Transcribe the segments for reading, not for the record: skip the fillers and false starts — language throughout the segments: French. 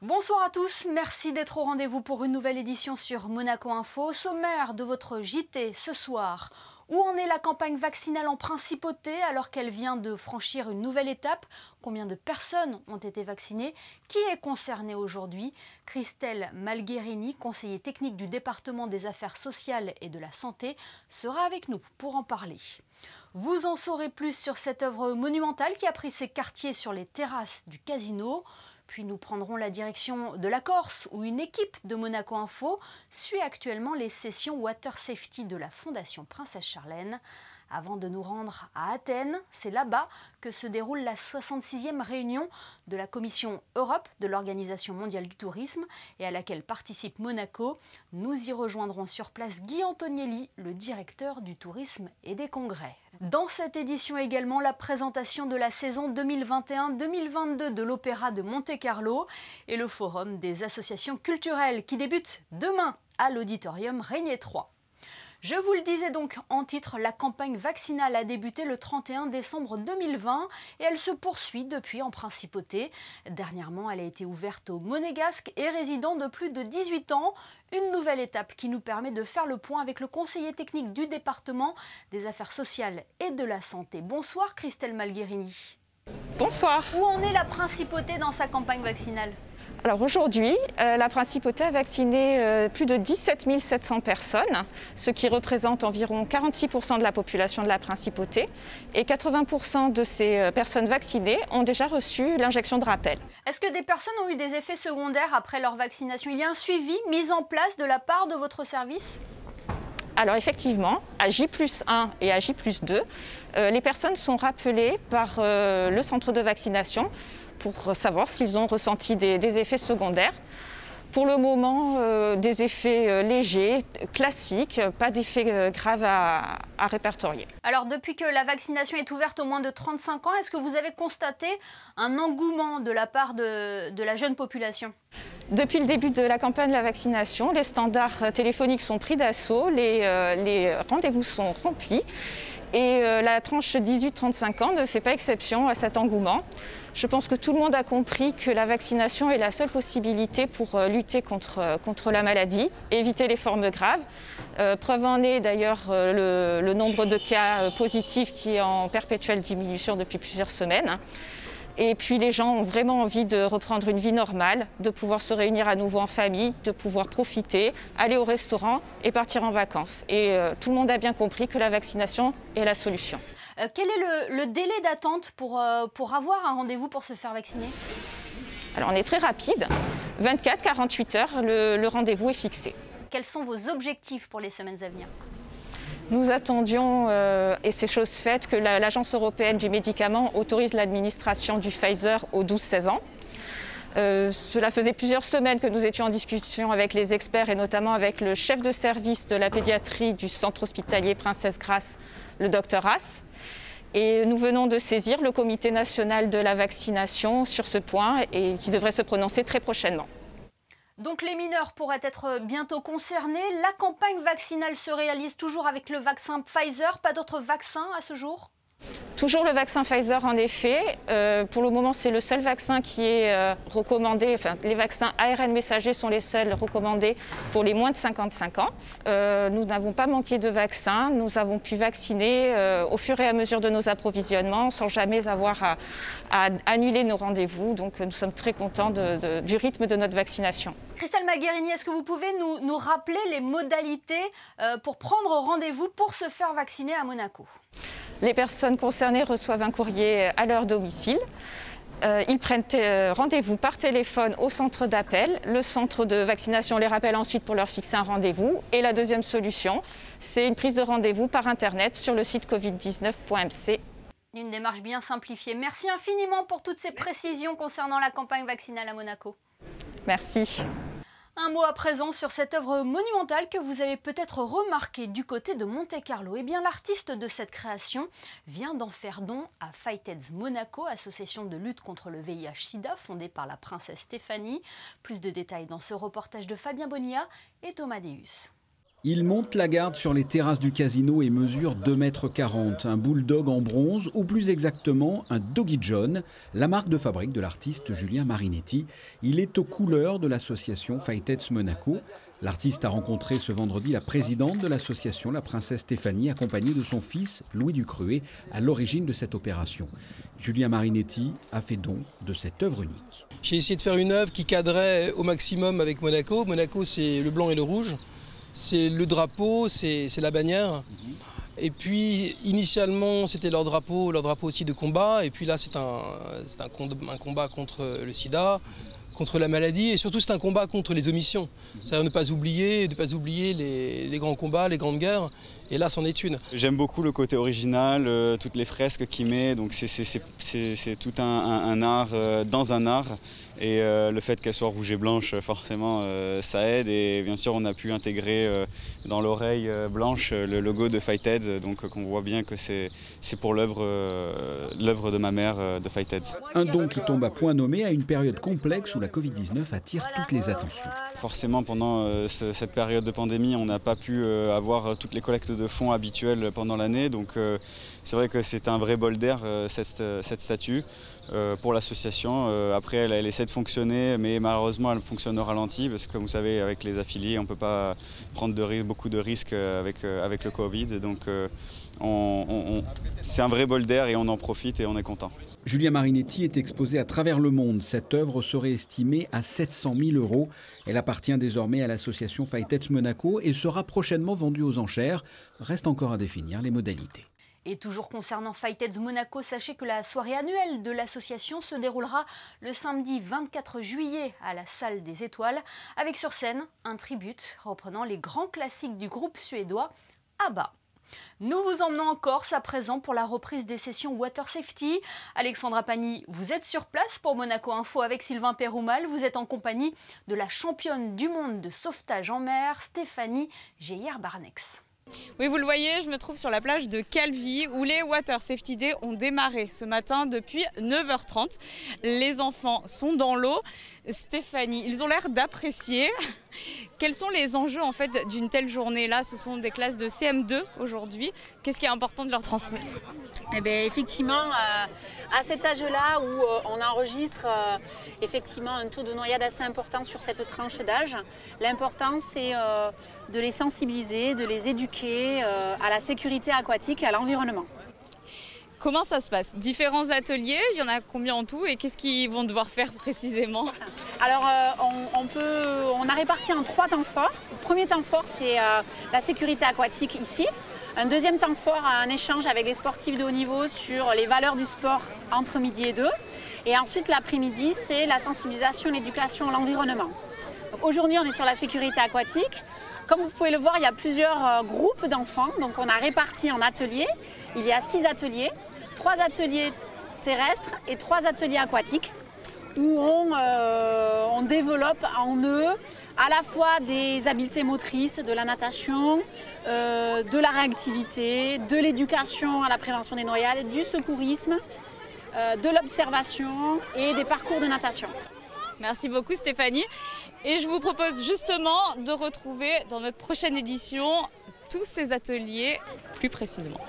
Bonsoir à tous, merci d'être au rendez-vous pour une nouvelle édition sur Monaco Info. Au sommaire de votre JT ce soir, où en est la campagne vaccinale en principauté alors qu'elle vient de franchir une nouvelle étape? Combien de personnes ont été vaccinées? Qui est concerné aujourd'hui? Christelle Malgherini, conseiller technique du département des affaires sociales et de la santé, sera avec nous pour en parler. Vous en saurez plus sur cette œuvre monumentale qui a pris ses quartiers sur les terrasses du casino. Puis nous prendrons la direction de la Corse, où une équipe de Monaco Info suit actuellement les sessions Water Safety de la Fondation Princesse Charlène. Avant de nous rendre à Athènes, c'est là-bas que se déroule la 66e réunion de la Commission Europe de l'Organisation mondiale du tourisme et à laquelle participe Monaco. Nous y rejoindrons sur place Guy Antonielli, le directeur du tourisme et des congrès. Dans cette édition également, la présentation de la saison 2021-2022 de l'Opéra de Monte-Carlo et le forum des associations culturelles qui débute demain à l'Auditorium Régnier 3. Je vous le disais donc en titre, la campagne vaccinale a débuté le 31 décembre 2020 et elle se poursuit depuis en principauté. Dernièrement, elle a été ouverte aux Monégasques et résidents de plus de 18 ans. Une nouvelle étape qui nous permet de faire le point avec le conseiller technique du département des affaires sociales et de la santé. Bonsoir Christelle Malgherini. Bonsoir. Où en est la principauté dans sa campagne vaccinale ? Alors aujourd'hui, la principauté a vacciné plus de 17 700 personnes, ce qui représente environ 46% de la population de la principauté. Et 80% de ces personnes vaccinées ont déjà reçu l'injection de rappel. Est-ce que des personnes ont eu des effets secondaires après leur vaccination? Il y a un suivi mis en place de la part de votre service? Alors effectivement, à J+1 et à J+2, les personnes sont rappelées par le centre de vaccination pour savoir s'ils ont ressenti des effets secondaires. Pour le moment, des effets légers, classiques, pas d'effets graves à répertorier. Alors depuis que la vaccination est ouverte aux moins de 35 ans, est-ce que vous avez constaté un engouement de la part de la jeune population? Depuis le début de la campagne de la vaccination, les standards téléphoniques sont pris d'assaut, les rendez-vous sont remplis et la tranche 18-35 ans ne fait pas exception à cet engouement. Je pense que tout le monde a compris que la vaccination est la seule possibilité pour lutter contre la maladie, éviter les formes graves. Preuve en est d'ailleurs le nombre de cas positifs qui est en perpétuelle diminution depuis plusieurs semaines. Et puis les gens ont vraiment envie de reprendre une vie normale, de pouvoir se réunir à nouveau en famille, de pouvoir profiter, aller au restaurant et partir en vacances. Et tout le monde a bien compris que la vaccination est la solution. Quel est le délai d'attente pour avoir un rendez-vous pour se faire vacciner? Alors on est très rapide, 24-48 heures, le rendez-vous est fixé. Quels sont vos objectifs pour les semaines à venir? Nous attendions, et c'est chose faite, que l'Agence européenne du médicament autorise l'administration du Pfizer aux 12-16 ans. Cela faisait plusieurs semaines que nous étions en discussion avec les experts et notamment avec le chef de service de la pédiatrie du centre hospitalier Princesse Grace, le Dr Haas. Et nous venons de saisir le comité national de la vaccination sur ce point et qui devrait se prononcer très prochainement. Donc les mineurs pourraient être bientôt concernés. La campagne vaccinale se réalise toujours avec le vaccin Pfizer. Pas d'autres vaccins à ce jour? Toujours le vaccin Pfizer en effet. Pour le moment, c'est le seul vaccin qui est recommandé. Enfin, les vaccins ARN messagers sont les seuls recommandés pour les moins de 55 ans. Nous n'avons pas manqué de vaccins. Nous avons pu vacciner au fur et à mesure de nos approvisionnements sans jamais avoir à annuler nos rendez-vous. Donc nous sommes très contents du rythme de notre vaccination. Christelle Malgherini, est-ce que vous pouvez nous rappeler les modalités pour prendre rendez-vous pour se faire vacciner à Monaco? Les personnes concernées reçoivent un courrier à leur domicile. Ils prennent rendez-vous par téléphone au centre d'appel. Le centre de vaccination les rappelle ensuite pour leur fixer un rendez-vous. Et la deuxième solution, c'est une prise de rendez-vous par Internet sur le site covid19.mc. Une démarche bien simplifiée. Merci infiniment pour toutes ces précisions concernant la campagne vaccinale à Monaco. Merci. Un mot à présent sur cette œuvre monumentale que vous avez peut-être remarqué du côté de Monte-Carlo. Eh bien, l'artiste de cette création vient d'en faire don à Fightheads Monaco, association de lutte contre le VIH-Sida fondée par la princesse Stéphanie. Plus de détails dans ce reportage de Fabien Bonilla et Thomas Deus. Il monte la garde sur les terrasses du casino et mesure 2,40 m. Un bulldog en bronze, ou plus exactement un Doggy John, la marque de fabrique de l'artiste Julien Marinetti. Il est aux couleurs de l'association Fight-Heads Monaco. L'artiste a rencontré ce vendredi la présidente de l'association, la princesse Stéphanie, accompagnée de son fils Louis Ducruet, à l'origine de cette opération. Julien Marinetti a fait don de cette œuvre unique. J'ai essayé de faire une œuvre qui cadrait au maximum avec Monaco. Monaco, c'est le blanc et le rouge. C'est le drapeau, c'est la bannière. Et puis, initialement, c'était leur drapeau aussi de combat. Et puis là, c'est un combat contre le sida, contre la maladie. Et surtout, c'est un combat contre les omissions. C'est-à-dire ne pas oublier les grands combats, les grandes guerres. Et là, c'en est une. J'aime beaucoup le côté original, toutes les fresques qu'il met. Donc c'est tout un art dans un art. Et le fait qu'elle soit rouge et blanche, forcément, ça aide. Et bien sûr, on a pu intégrer dans l'oreille blanche le logo de Fight-Heads. Donc qu'on voit bien que c'est pour l'œuvre de ma mère de Fight-Heads. Un don qui tombe à point nommé à une période complexe où la Covid-19 attire toutes les attentions. Forcément, pendant cette période de pandémie, on n'a pas pu avoir toutes les collectes de fonds habituelles pendant l'année. Donc c'est vrai que c'est un vrai bol d'air, cette statue. Pour l'association. Après, elle essaie de fonctionner, mais malheureusement, elle fonctionne au ralenti parce que, comme vous savez, avec les affiliés, on ne peut pas prendre beaucoup de risques avec le Covid. Donc, c'est un vrai bol d'air et on en profite et on est content. Julien Marinetti est exposé à travers le monde. Cette œuvre serait estimée à 700 000 €. Elle appartient désormais à l'association Fight-Heads Monaco et sera prochainement vendue aux enchères. Reste encore à définir les modalités. Et toujours concernant Fight-Heads Monaco, sachez que la soirée annuelle de l'association se déroulera le samedi 24 juillet à la Salle des Étoiles, avec sur scène un tribute reprenant les grands classiques du groupe suédois ABBA. Nous vous emmenons en Corse à présent pour la reprise des sessions Water Safety. Alexandra Pagny, vous êtes sur place pour Monaco Info avec Sylvain Péroumal. Vous êtes en compagnie de la championne du monde de sauvetage en mer, Stéphanie Geyer-Barnex. Oui, vous le voyez, je me trouve sur la plage de Calvi où les Water Safety Day ont démarré ce matin depuis 9h30. Les enfants sont dans l'eau. Stéphanie, ils ont l'air d'apprécier. Quels sont les enjeux en fait d'une telle journée là? Ce sont des classes de CM2 aujourd'hui. Qu'est-ce qui est important de leur transmettre? Eh bien, effectivement, à cet âge-là où on enregistre effectivement un taux de noyade assez important sur cette tranche d'âge, l'important c'est de les sensibiliser, de les éduquer à la sécurité aquatique et à l'environnement. Comment ça se passe? Différents ateliers, il y en a combien en tout et qu'est-ce qu'ils vont devoir faire précisément? Alors on a réparti en 3 temps forts. Le premier temps fort c'est la sécurité aquatique ici. Un deuxième temps fort, un échange avec les sportifs de haut niveau sur les valeurs du sport entre midi et 2. Et ensuite l'après-midi c'est la sensibilisation et l'éducation à l'environnement. Aujourd'hui on est sur la sécurité aquatique. Comme vous pouvez le voir, il y a plusieurs groupes d'enfants. Donc on a réparti en ateliers. Il y a 6 ateliers. 3 ateliers terrestres et 3 ateliers aquatiques où on développe en eux à la fois des habiletés motrices, de la natation, de la réactivité, de l'éducation à la prévention des noyades, du secourisme, de l'observation et des parcours de natation. Merci beaucoup Stéphanie. Et je vous propose justement de retrouver dans notre prochaine édition tous ces ateliers plus précisément.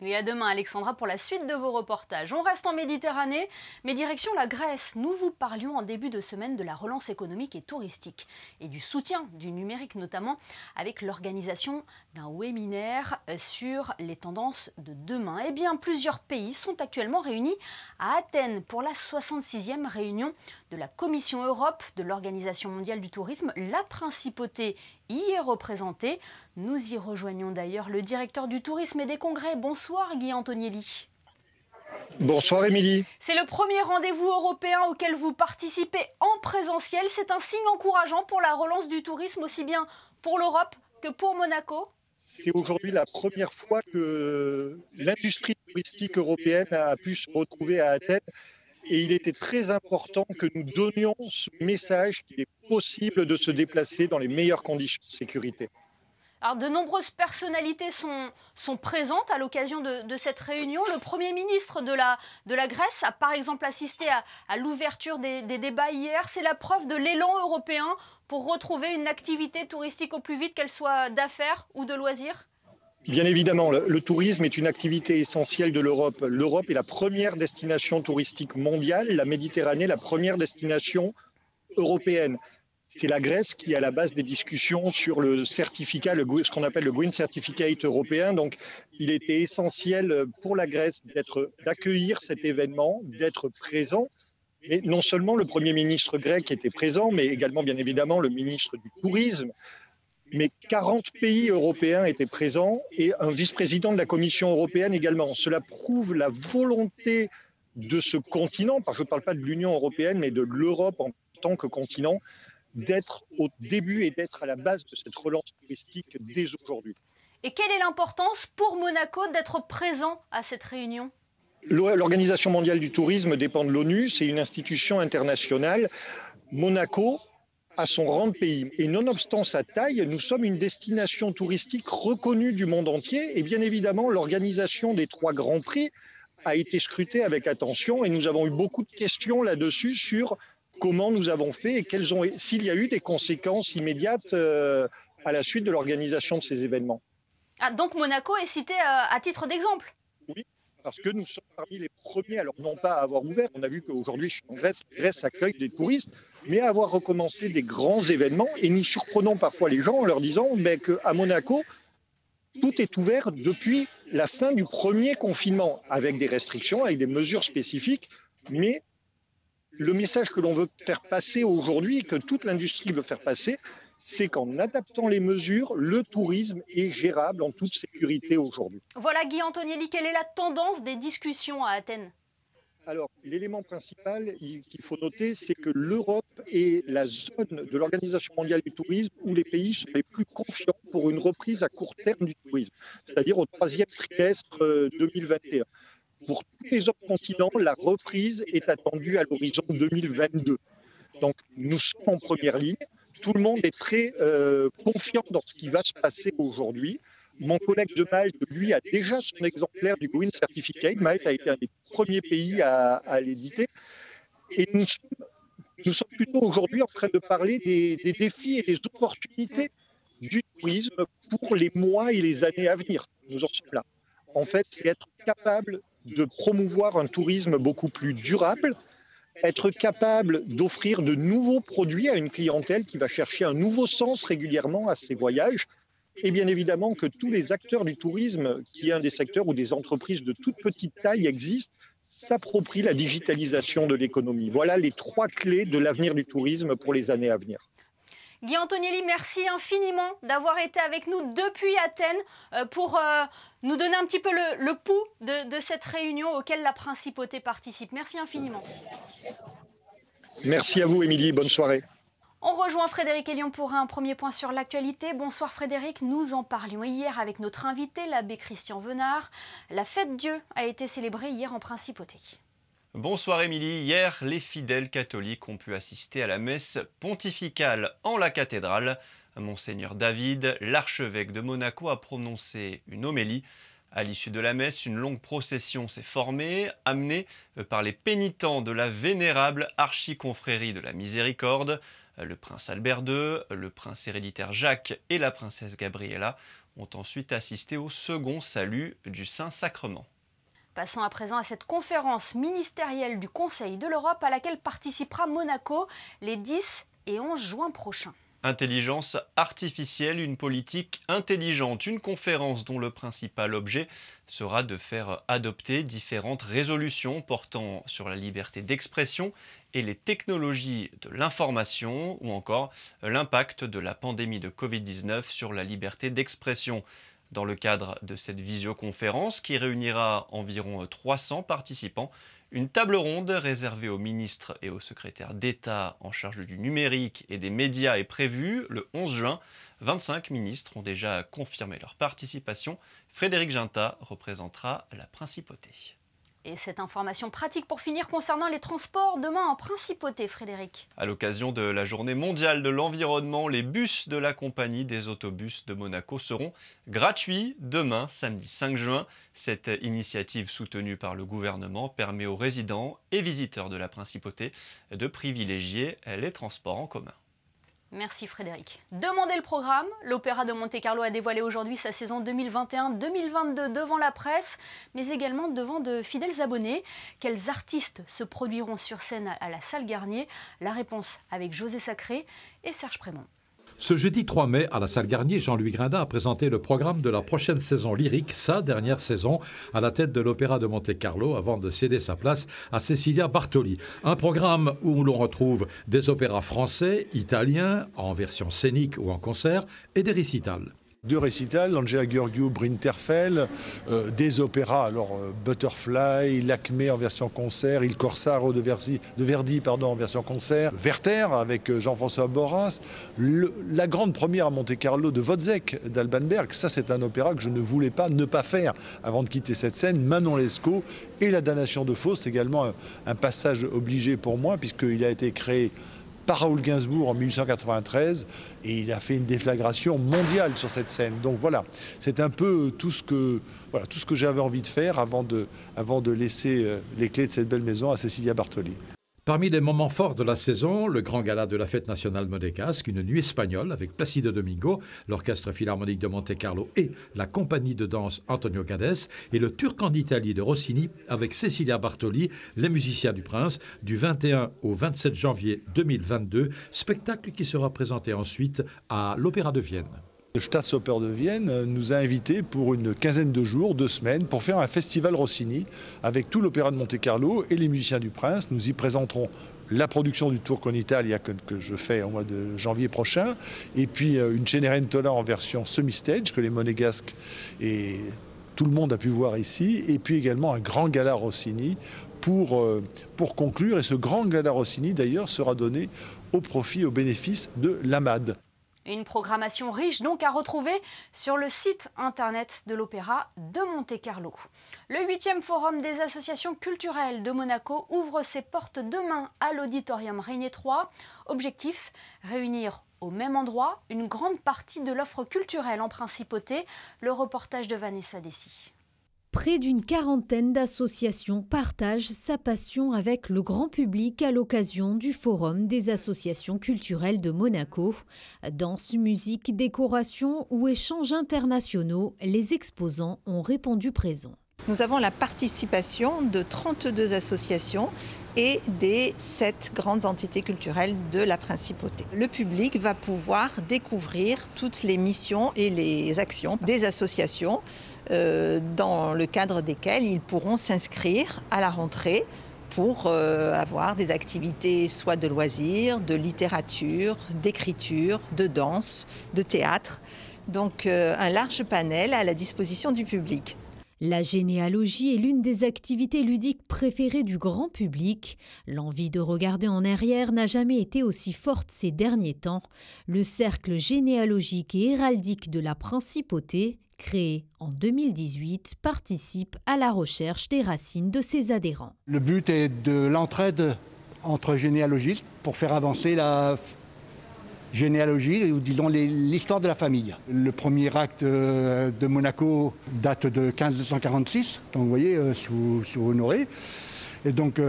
Et à demain Alexandra pour la suite de vos reportages. On reste en Méditerranée, mais direction la Grèce. Nous vous parlions en début de semaine de la relance économique et touristique et du soutien du numérique notamment avec l'organisation d'un webinaire sur les tendances de demain. Eh bien, plusieurs pays sont actuellement réunis à Athènes pour la 66e réunion de la Commission Europe de l'Organisation mondiale du tourisme. La principauté y est représentée. Nous y rejoignons d'ailleurs le directeur du tourisme et des congrès. Bonsoir Guy Antonielli. Bonsoir Émilie. C'est le premier rendez-vous européen auquel vous participez en présentiel. C'est un signe encourageant pour la relance du tourisme, aussi bien pour l'Europe que pour Monaco. C'est aujourd'hui la première fois que l'industrie touristique européenne a pu se retrouver à Athènes. Et il était très important que nous donnions ce message qu'il est possible de se déplacer dans les meilleures conditions de sécurité. Alors, de nombreuses personnalités sont présentes à l'occasion de cette réunion. Le Premier ministre de la Grèce a par exemple assisté à l'ouverture des débats hier. C'est la preuve de l'élan européen pour retrouver une activité touristique au plus vite, qu'elle soit d'affaires ou de loisirs. Bien évidemment, le tourisme est une activité essentielle de l'Europe. L'Europe est la première destination touristique mondiale, la Méditerranée la première destination européenne. C'est la Grèce qui est à la base des discussions sur le certificat, ce qu'on appelle le Green Certificate européen. Donc, il était essentiel pour la Grèce d'accueillir cet événement, d'être présent. Et non seulement le Premier ministre grec était présent, mais également, bien évidemment, le ministre du Tourisme. Mais 40 pays européens étaient présents et un vice-président de la Commission européenne également. Cela prouve la volonté de ce continent, parce que je ne parle pas de l'Union européenne, mais de l'Europe en tant que continent, d'être au début et d'être à la base de cette relance touristique dès aujourd'hui. Et quelle est l'importance pour Monaco d'être présent à cette réunion ? L'Organisation mondiale du tourisme dépend de l'ONU, c'est une institution internationale. Monaco a son rang de pays. Et nonobstant sa taille, nous sommes une destination touristique reconnue du monde entier. Et bien évidemment, l'organisation des 3 grands prix a été scrutée avec attention et nous avons eu beaucoup de questions là-dessus sur comment nous avons fait et s'il y a eu des conséquences immédiates à la suite de l'organisation de ces événements. Ah, donc Monaco est cité à titre d'exemple ? Oui, parce que nous sommes parmi les premiers, alors non pas à avoir ouvert, on a vu qu'aujourd'hui en Grèce, la Grèce accueille des touristes, mais à avoir recommencé des grands événements. Et nous surprenons parfois les gens en leur disant qu'à Monaco, tout est ouvert depuis la fin du premier confinement, avec des restrictions, avec des mesures spécifiques, mais le message que l'on veut faire passer aujourd'hui, que toute l'industrie veut faire passer, c'est qu'en adaptant les mesures, le tourisme est gérable en toute sécurité aujourd'hui. Voilà Guy Antonielli, quelle est la tendance des discussions à Athènes ? Alors, l'élément principal qu'il faut noter, c'est que l'Europe est la zone de l'Organisation mondiale du tourisme où les pays sont les plus confiants pour une reprise à court terme du tourisme, c'est-à-dire au 3e trimestre 2021. Pour tous les autres continents, la reprise est attendue à l'horizon 2022. Donc, nous sommes en première ligne. Tout le monde est très confiant dans ce qui va se passer aujourd'hui. Mon collègue de Malte, lui, a déjà son exemplaire du Green Certificate. Malte a été un des premiers pays à l'éditer. Et nous sommes plutôt aujourd'hui en train de parler des défis et des opportunités du tourisme pour les mois et les années à venir. Nous en sommes là. En fait, c'est être capable de promouvoir un tourisme beaucoup plus durable, être capable d'offrir de nouveaux produits à une clientèle qui va chercher un nouveau sens régulièrement à ses voyages. Et bien évidemment que tous les acteurs du tourisme, qui est un des secteurs où des entreprises de toute petite taille existent, s'approprient la digitalisation de l'économie. Voilà les 3 clés de l'avenir du tourisme pour les années à venir. Guy Antonielli, merci infiniment d'avoir été avec nous depuis Athènes pour nous donner un petit peu le pouls de cette réunion auquel la Principauté participe. Merci infiniment. Merci à vous, Émilie. Bonne soirée. On rejoint Frédéric Elion pour un premier point sur l'actualité. Bonsoir Frédéric, nous en parlions hier avec notre invité, l'abbé Christian Venard. La fête Dieu a été célébrée hier en Principauté. Bonsoir Émilie. Hier, les fidèles catholiques ont pu assister à la messe pontificale en la cathédrale. Monseigneur David, l'archevêque de Monaco, a prononcé une homélie. À l'issue de la messe, une longue procession s'est formée, amenée par les pénitents de la vénérable archiconfrérie de la Miséricorde. Le prince Albert II, le prince héréditaire Jacques et la princesse Gabriella ont ensuite assisté au second salut du Saint-Sacrement. Passons à présent à cette conférence ministérielle du Conseil de l'Europe à laquelle participera Monaco les 10 et 11 juin prochains. Intelligence artificielle, une politique intelligente, une conférence dont le principal objet sera de faire adopter différentes résolutions portant sur la liberté d'expression et les technologies de l'information ou encore l'impact de la pandémie de Covid-19 sur la liberté d'expression. Dans le cadre de cette visioconférence qui réunira environ 300 participants, une table ronde réservée aux ministres et aux secrétaires d'État en charge du numérique et des médias est prévue le 11 juin. 25 ministres ont déjà confirmé leur participation. Frédéric Ginta représentera la Principauté. Et cette information pratique pour finir concernant les transports demain en principauté, Frédéric. À l'occasion de la journée mondiale de l'environnement, les bus de la compagnie des autobus de Monaco seront gratuits demain, samedi 5 juin. Cette initiative soutenue par le gouvernement permet aux résidents et visiteurs de la principauté de privilégier les transports en commun. Merci Frédéric. Demandez le programme. L'Opéra de Monte-Carlo a dévoilé aujourd'hui sa saison 2021-2022 devant la presse, mais également devant de fidèles abonnés. Quels artistes se produiront sur scène à la Salle Garnier? La réponse avec José Sacré et Serge Prémont. Ce jeudi 3 mai, à la Salle Garnier, Jean-Louis Grindin a présenté le programme de la prochaine saison lyrique, sa dernière saison, à la tête de l'Opéra de Monte-Carlo, avant de céder sa place à Cecilia Bartoli. Un programme où l'on retrouve des opéras français, italiens, en version scénique ou en concert, et des récitals. 2 récitals, Angela Gheorghiu, Brinterfell, des opéras, alors Butterfly, L'Acmé en version concert, Il Corsaro de Verdi en version concert, Werther avec Jean-François Borras, la grande première à Monte-Carlo de Wozzeck d'Alban Berg. Ça, c'est un opéra que je ne voulais pas ne pas faire avant de quitter cette scène. Manon Lescaut et La damnation de Faust, également un passage obligé pour moi, puisqu'il a été créé par Raoul Gainsbourg en 1893 et il a fait une déflagration mondiale sur cette scène. Donc voilà, c'est un peu tout ce que j'avais envie de faire avant de laisser les clés de cette belle maison à Cecilia Bartoli. Parmi les moments forts de la saison, le grand gala de la fête nationale monégasque, une nuit espagnole avec Placido Domingo, l'Orchestre Philharmonique de Monte-Carlo et la compagnie de danse Antonio Gades, et le Turc en Italie de Rossini avec Cecilia Bartoli, les musiciens du Prince, du 21 au 27 janvier 2022, spectacle qui sera présenté ensuite à l'Opéra de Vienne. Le Staatsoper de Vienne nous a invités pour une quinzaine de jours, 2 semaines, pour faire un festival Rossini avec tout l'Opéra de Monte-Carlo et les musiciens du Prince. Nous y présenterons la production du Turc en Italie que je fais au mois de janvier prochain, et puis une Cenerentola en version semi-stage que les Monégasques et tout le monde a pu voir ici, et puis également un grand gala Rossini pour conclure. Et ce grand gala Rossini d'ailleurs sera donné au profit, au bénéfice de l'AMAD. Une programmation riche donc à retrouver sur le site internet de l'Opéra de Monte-Carlo. Le 8e Forum des associations culturelles de Monaco ouvre ses portes demain à l'Auditorium Régnier 3. Objectif, réunir au même endroit une grande partie de l'offre culturelle en principauté. Le reportage de Vanessa Dessy. Près d'une quarantaine d'associations partagent sa passion avec le grand public à l'occasion du Forum des associations culturelles de Monaco. Danse, musique, décoration ou échanges internationaux, les exposants ont répondu présents. Nous avons la participation de 32 associations et des 7 grandes entités culturelles de la principauté. Le public va pouvoir découvrir toutes les missions et les actions des associations dans le cadre desquelles ils pourront s'inscrire à la rentrée pour avoir des activités soit de loisirs, de littérature, d'écriture, de danse, de théâtre. Donc un large panel à la disposition du public. La généalogie est l'une des activités ludiques préférées du grand public. L'envie de regarder en arrière n'a jamais été aussi forte ces derniers temps. Le cercle généalogique et héraldique de la principauté, créé en 2018, participe à la recherche des racines de ses adhérents. Le but est de l'entraide entre généalogistes pour faire avancer la généalogie, ou disons l'histoire de la famille. Le premier acte de Monaco date de 1546, donc vous voyez, sous Honoré. Et donc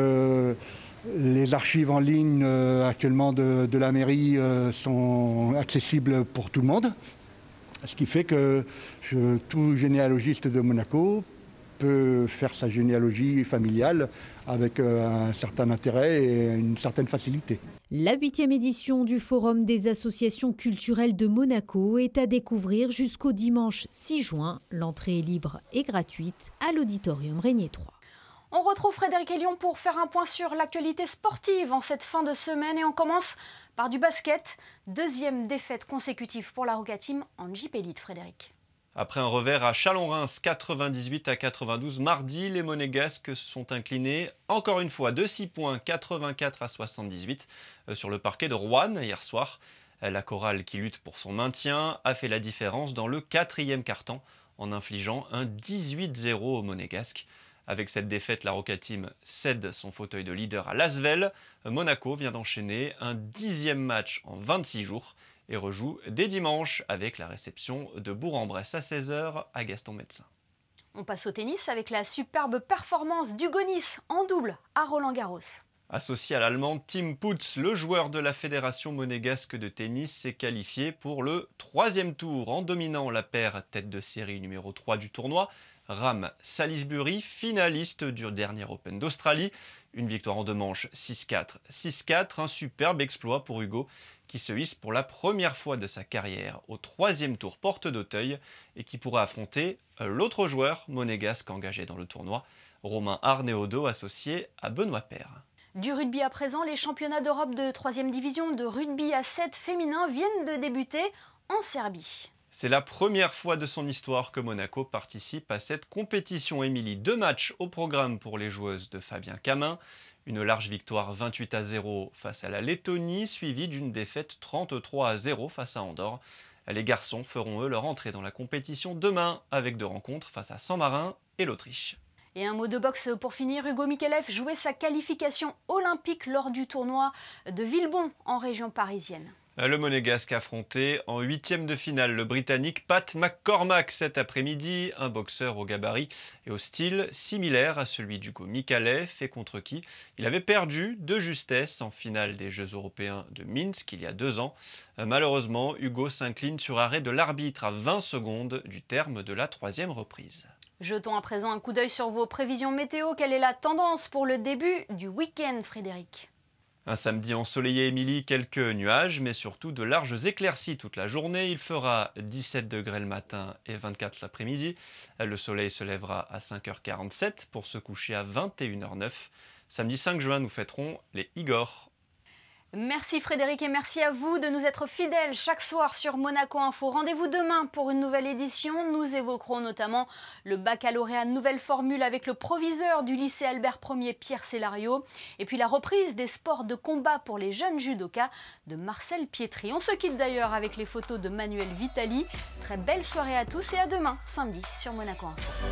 les archives en ligne actuellement de la mairie sont accessibles pour tout le monde. Ce qui fait que tout généalogiste de Monaco peut faire sa généalogie familiale avec un certain intérêt et une certaine facilité. La 8e édition du Forum des associations culturelles de Monaco est à découvrir jusqu'au dimanche 6 juin. L'entrée est libre et gratuite à l'Auditorium Régnier 3. On retrouve Frédéric Elion pour faire un point sur l'actualité sportive en cette fin de semaine et on commence par du basket. 2e défaite consécutive pour la Roca Team en JP Elite, Frédéric. Après un revers à Chalon-Reims 98-92 mardi, les Monégasques se sont inclinés encore une fois de 6 points 84-78 sur le parquet de Roanne hier soir. La chorale qui lutte pour son maintien a fait la différence dans le 4e quart-temps en infligeant un 18-0 aux Monégasques. Avec cette défaite, la Roca Team cède son fauteuil de leader à l'Asvel. Monaco vient d'enchaîner un 10e match en 26 jours et rejoue dès dimanche avec la réception de Bourg-en-Bresse à 16h à Gaston-Médecin. On passe au tennis avec la superbe performance d'Hugo Nice en double à Roland-Garros. Associé à l'Allemand Tim Putz, le joueur de la Fédération monégasque de tennis s'est qualifié pour le 3e tour en dominant la paire tête de série numéro 3 du tournoi, Ram Salisbury, finaliste du dernier Open d'Australie. Une victoire en 2 manches 6-4, 6-4, un superbe exploit pour Hugo qui se hisse pour la première fois de sa carrière au 3e tour porte d'Auteuil et qui pourra affronter l'autre joueur monégasque engagé dans le tournoi, Romain Arneaudo, associé à Benoît Paire. Du rugby à présent, les championnats d'Europe de 3e division de rugby à 7 féminin viennent de débuter en Serbie. C'est la première fois de son histoire que Monaco participe à cette compétition. Émilie, 2 matchs au programme pour les joueuses de Fabien Camin. Une large victoire 28-0 face à la Lettonie, suivie d'une défaite 33-0 face à Andorre. Les garçons feront eux leur entrée dans la compétition demain avec 2 rencontres face à San-Marin et l'Autriche. Et un mot de boxe pour finir, Hugo Mikelev jouait sa qualification olympique lors du tournoi de Villebon en région parisienne. Le Monégasque affrontait en 8e de finale le Britannique Pat McCormack cet après-midi, un boxeur au gabarit et au style similaire à celui d'Hugo Mikelev et contre qui il avait perdu de justesse en finale des Jeux européens de Minsk il y a 2 ans. Malheureusement, Hugo s'incline sur arrêt de l'arbitre à 20 secondes du terme de la 3e reprise. Jetons à présent un coup d'œil sur vos prévisions météo. Quelle est la tendance pour le début du week-end, Frédéric ? Un samedi ensoleillé, Émilie, quelques nuages, mais surtout de larges éclaircies toute la journée. Il fera 17 degrés le matin et 24 l'après-midi. Le soleil se lèvera à 5h47 pour se coucher à 21h09. Samedi 5 juin, nous fêterons les Igor. Merci Frédéric et merci à vous de nous être fidèles chaque soir sur Monaco Info. Rendez-vous demain pour une nouvelle édition. Nous évoquerons notamment le baccalauréat nouvelle formule avec le proviseur du lycée Albert Ier, Pierre Célario. Et puis la reprise des sports de combat pour les jeunes judokas de Marcel Pietri. On se quitte d'ailleurs avec les photos de Manuel Vitali. Très belle soirée à tous et à demain, samedi, sur Monaco Info.